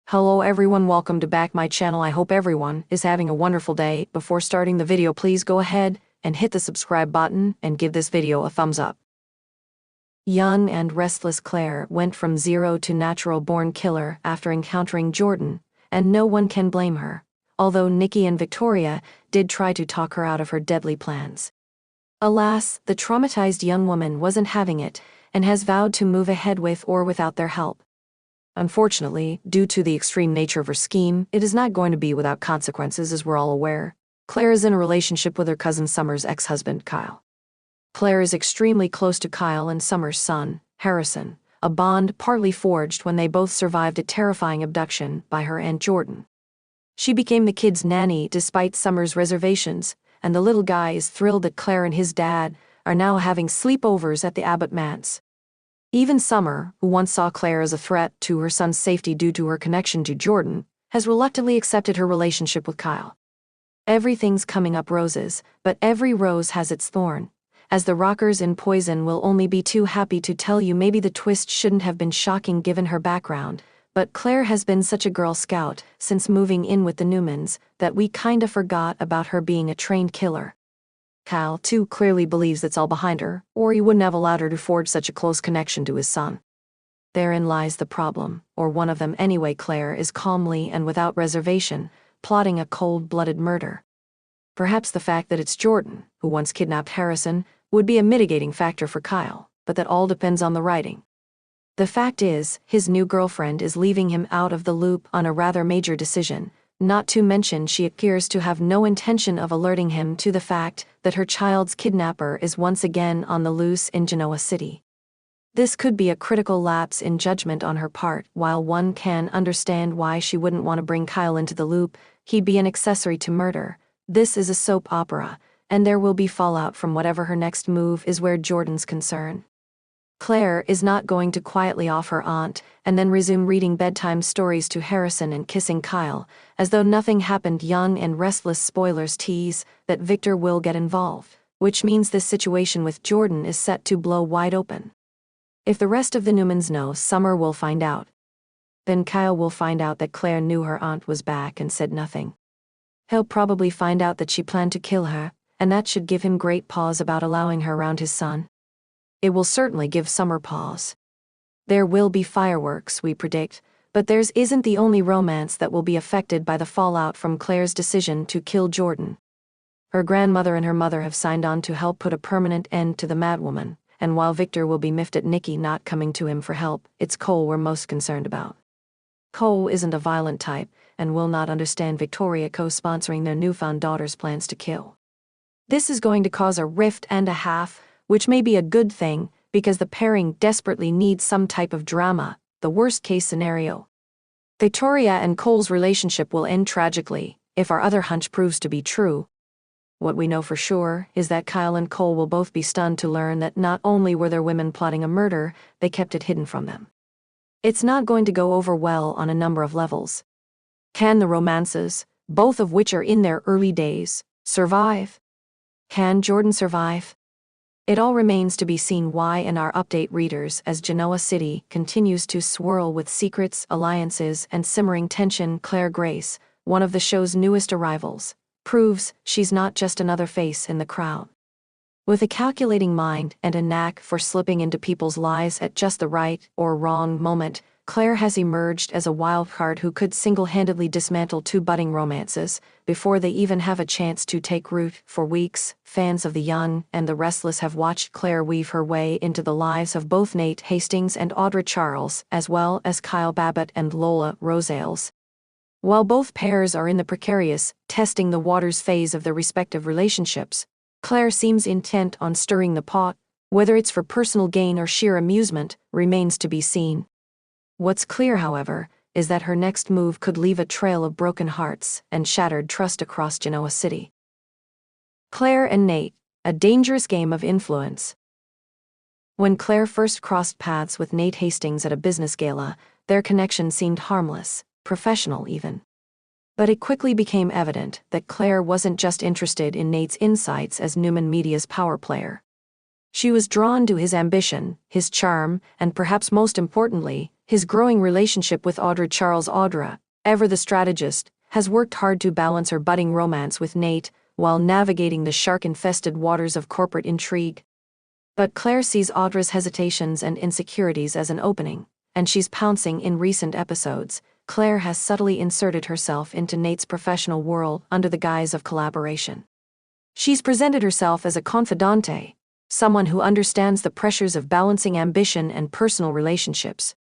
Hello everyone, welcome to back my channel. I hope everyone is having a wonderful day. Before starting the video, please go ahead and hit the subscribe button and give this video a thumbs up. Young and restless Claire went from zero to natural-born killer after encountering Jordan, and no one can blame her, although Nikki and Victoria did try to talk her out of her deadly plans. Alas, the traumatized young woman wasn't having it and has vowed to move ahead with or without their help. Unfortunately, due to the extreme nature of her scheme, it is not going to be without consequences, as we're all aware. Claire is in a relationship with her cousin Summer's ex-husband, Kyle. Claire is extremely close to Kyle and Summer's son, Harrison, a bond partly forged when they both survived a terrifying abduction by her Aunt Jordan. She became the kid's nanny despite Summer's reservations, and the little guy is thrilled that Claire and his dad are now having sleepovers at the Abbott manse. Even Summer, who once saw Claire as a threat to her son's safety due to her connection to Jordan, has reluctantly accepted her relationship with Kyle. Everything's coming up roses, but every rose has its thorn, as the rockers in Poison will only be too happy to tell you maybe the twist shouldn't have been shocking given her background, but Claire has been such a Girl Scout since moving in with the Newmans that we kinda forgot about her being a trained killer. Kyle, too, clearly believes that's all behind her, or he wouldn't have allowed her to forge such a close connection to his son. Therein lies the problem, or one of them anyway. Claire is calmly and without reservation plotting a cold-blooded murder. Perhaps the fact that it's Jordan, who once kidnapped Harrison, would be a mitigating factor for Kyle, but that all depends on the writing. The fact is, his new girlfriend is leaving him out of the loop on a rather major decision, not to mention she appears to have no intention of alerting him to the fact that her child's kidnapper is once again on the loose in Genoa City. This could be a critical lapse in judgment on her part. While one can understand why she wouldn't want to bring Kyle into the loop, he'd be an accessory to murder. This is a soap opera, and there will be fallout from whatever her next move is where Jordan's concerned. Claire is not going to quietly off her aunt and then resume reading bedtime stories to Harrison and kissing Kyle, as though nothing happened. Young and restless spoilers tease that Victor will get involved, which means this situation with Jordan is set to blow wide open. If the rest of the Newmans know, Summer will find out. Then Kyle will find out that Claire knew her aunt was back and said nothing. He'll probably find out that she planned to kill her, and that should give him great pause about allowing her around his son. It will certainly give Summer pause. There will be fireworks, we predict, but theirs isn't the only romance that will be affected by the fallout from Claire's decision to kill Jordan. Her grandmother and her mother have signed on to help put a permanent end to the madwoman, and while Victor will be miffed at Nikki not coming to him for help, it's Cole we're most concerned about. Cole isn't a violent type, and will not understand Victoria co-sponsoring their newfound daughter's plans to kill. This is going to cause a rift and a half, which may be a good thing, because the pairing desperately needs some type of drama, the worst-case scenario. Victoria and Cole's relationship will end tragically, if our other hunch proves to be true. What we know for sure is that Kyle and Cole will both be stunned to learn that not only were their women plotting a murder, they kept it hidden from them. It's not going to go over well on a number of levels. Can the romances, both of which are in their early days, survive? Can Jordan survive? It all remains to be seen. Why in our update readers, as Genoa City continues to swirl with secrets, alliances, and simmering tension. Claire Grace, one of the show's newest arrivals, proves she's not just another face in the crowd. With a calculating mind and a knack for slipping into people's lives at just the right or wrong moment, Claire has emerged as a wild card who could single-handedly dismantle two budding romances before they even have a chance to take root. For weeks, fans of the young and the restless have watched Claire weave her way into the lives of both Nate Hastings and Audra Charles, as well as Kyle Babbitt and Lola Rosales. While both pairs are in the precarious, testing the waters phase of their respective relationships, Claire seems intent on stirring the pot. Whether it's for personal gain or sheer amusement remains to be seen. What's clear, however, is that her next move could leave a trail of broken hearts and shattered trust across Genoa City. Claire and Nate, a dangerous game of influence. When Claire first crossed paths with Nate Hastings at a business gala, their connection seemed harmless, professional even. But it quickly became evident that Claire wasn't just interested in Nate's insights as Newman Media's power player. She was drawn to his ambition, his charm, and perhaps most importantly, his growing relationship with Audra. Charles Audra, ever the strategist, has worked hard to balance her budding romance with Nate while navigating the shark-infested waters of corporate intrigue. But Claire sees Audra's hesitations and insecurities as an opening, and she's pouncing. In recent episodes, Claire has subtly inserted herself into Nate's professional world under the guise of collaboration. She's presented herself as a confidante, someone who understands the pressures of balancing ambition and personal relationships.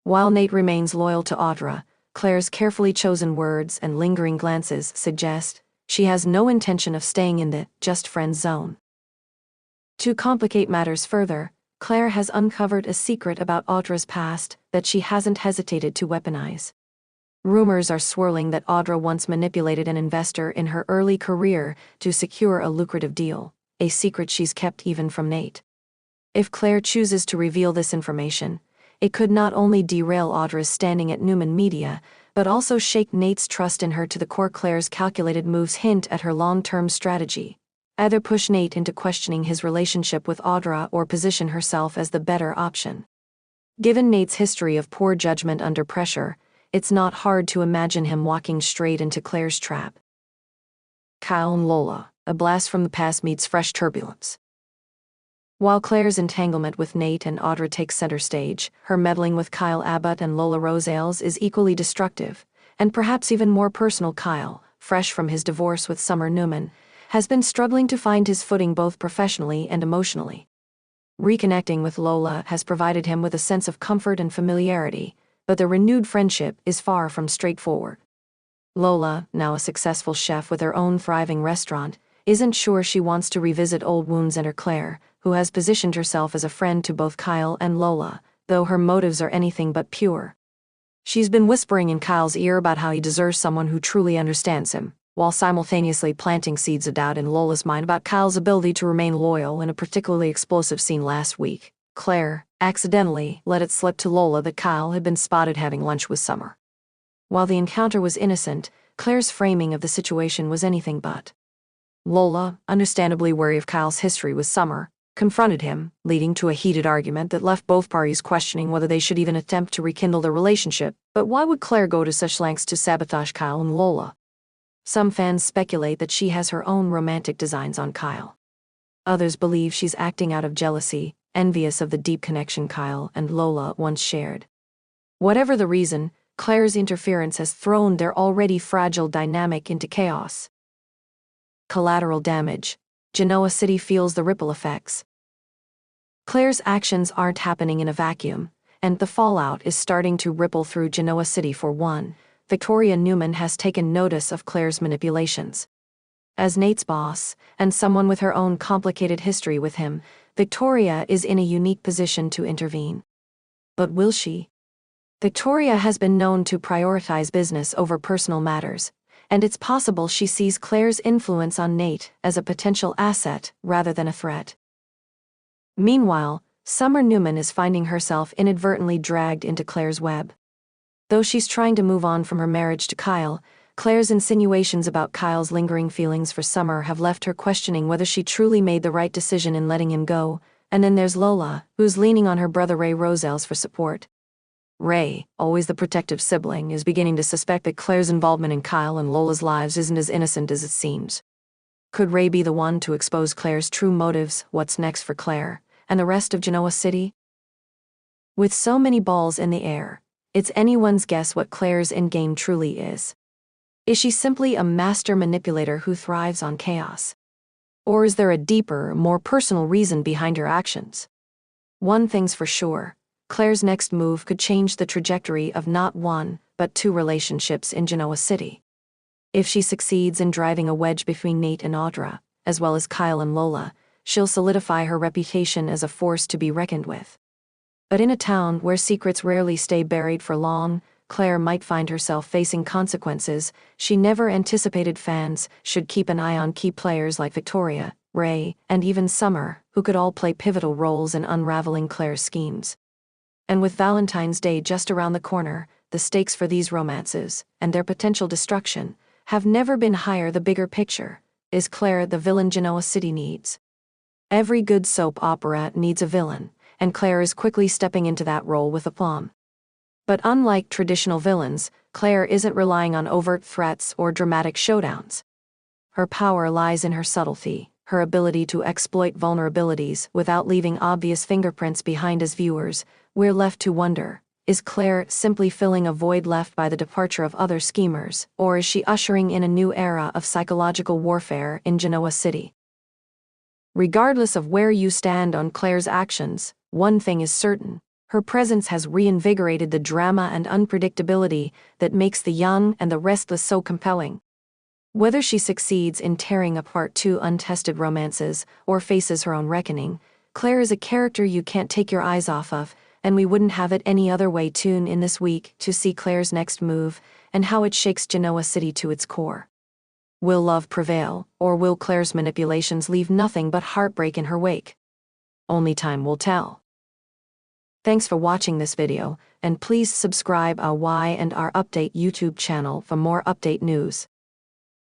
While Nate remains loyal to Audra, Claire's carefully chosen words and lingering glances suggest she has no intention of staying in the just friends zone. To complicate matters further, Claire has uncovered a secret about Audra's past that she hasn't hesitated to weaponize. Rumors are swirling that Audra once manipulated an investor in her early career to secure a lucrative deal, a secret she's kept even from Nate. If Claire chooses to reveal this information, it could not only derail Audra's standing at Newman Media, but also shake Nate's trust in her to the core. Claire's calculated moves hint at her long-term strategy: either push Nate into questioning his relationship with Audra or position herself as the better option. Given Nate's history of poor judgment under pressure, it's not hard to imagine him walking straight into Claire's trap. Kyle and Lola, a blast from the past meets fresh turbulence. While Claire's entanglement with Nate and Audra takes center stage, her meddling with Kyle Abbott and Lola Rosales is equally destructive, and perhaps even more personal. Kyle, fresh from his divorce with Summer Newman, has been struggling to find his footing both professionally and emotionally. Reconnecting with Lola has provided him with a sense of comfort and familiarity, but the renewed friendship is far from straightforward. Lola, now a successful chef with her own thriving restaurant, isn't sure she wants to revisit old wounds. Enter Claire, who has positioned herself as a friend to both Kyle and Lola, though her motives are anything but pure. She's been whispering in Kyle's ear about how he deserves someone who truly understands him, while simultaneously planting seeds of doubt in Lola's mind about Kyle's ability to remain loyal. In a particularly explosive scene last week, Claire accidentally let it slip to Lola that Kyle had been spotted having lunch with Summer. While the encounter was innocent, Claire's framing of the situation was anything but. Lola, understandably wary of Kyle's history with Summer, confronted him, leading to a heated argument that left both parties questioning whether they should even attempt to rekindle their relationship. But why would Claire go to such lengths to sabotage Kyle and Lola? Some fans speculate that she has her own romantic designs on Kyle. Others believe she's acting out of jealousy, envious of the deep connection Kyle and Lola once shared. Whatever the reason, Claire's interference has thrown their already fragile dynamic into chaos. Collateral damage. Genoa City feels the ripple effects. Claire's actions aren't happening in a vacuum, and the fallout is starting to ripple through Genoa City. For one, Victoria Newman has taken notice of Claire's manipulations. As Nate's boss, and someone with her own complicated history with him, Victoria is in a unique position to intervene. But will she? Victoria has been known to prioritize business over personal matters, and it's possible she sees Claire's influence on Nate as a potential asset rather than a threat. Meanwhile, Summer Newman is finding herself inadvertently dragged into Claire's web. Though she's trying to move on from her marriage to Kyle, Claire's insinuations about Kyle's lingering feelings for Summer have left her questioning whether she truly made the right decision in letting him go. And then there's Lola, who's leaning on her brother Ray Rosales for support. Ray, always the protective sibling, is beginning to suspect that Claire's involvement in Kyle and Lola's lives isn't as innocent as it seems. Could Ray be the one to expose Claire's true motives? What's next for Claire and the rest of Genoa City? With so many balls in the air, it's anyone's guess what Claire's endgame truly is. Is she simply a master manipulator who thrives on chaos? Or is there a deeper, more personal reason behind her actions? One thing's for sure, Claire's next move could change the trajectory of not one, but two relationships in Genoa City. If she succeeds in driving a wedge between Nate and Audra, as well as Kyle and Lola, she'll solidify her reputation as a force to be reckoned with. But in a town where secrets rarely stay buried for long, Claire might find herself facing consequences she never anticipated. Fans should keep an eye on key players like Victoria, Ray, and even Summer, who could all play pivotal roles in unraveling Claire's schemes. And with Valentine's Day just around the corner, the stakes for these romances, and their potential destruction, have never been higher. The bigger picture: is Claire the villain Genoa City needs? Every good soap opera needs a villain, and Claire is quickly stepping into that role with aplomb. But unlike traditional villains, Claire isn't relying on overt threats or dramatic showdowns. Her power lies in her subtlety, her ability to exploit vulnerabilities without leaving obvious fingerprints behind. As viewers, we're left to wonder, is Claire simply filling a void left by the departure of other schemers, or is she ushering in a new era of psychological warfare in Genoa City? Regardless of where you stand on Claire's actions, one thing is certain: her presence has reinvigorated the drama and unpredictability that makes The Young and the Restless so compelling. Whether she succeeds in tearing apart two untested romances or faces her own reckoning, Claire is a character you can't take your eyes off of, and we wouldn't have it any other way. Tune in this week to see Claire's next move and how it shakes Genoa City to its core. Will love prevail, or will Claire's manipulations leave nothing but heartbreak in her wake? Only time will tell. Thanks for watching this video, and please subscribe our Y and our Update YouTube channel for more update news.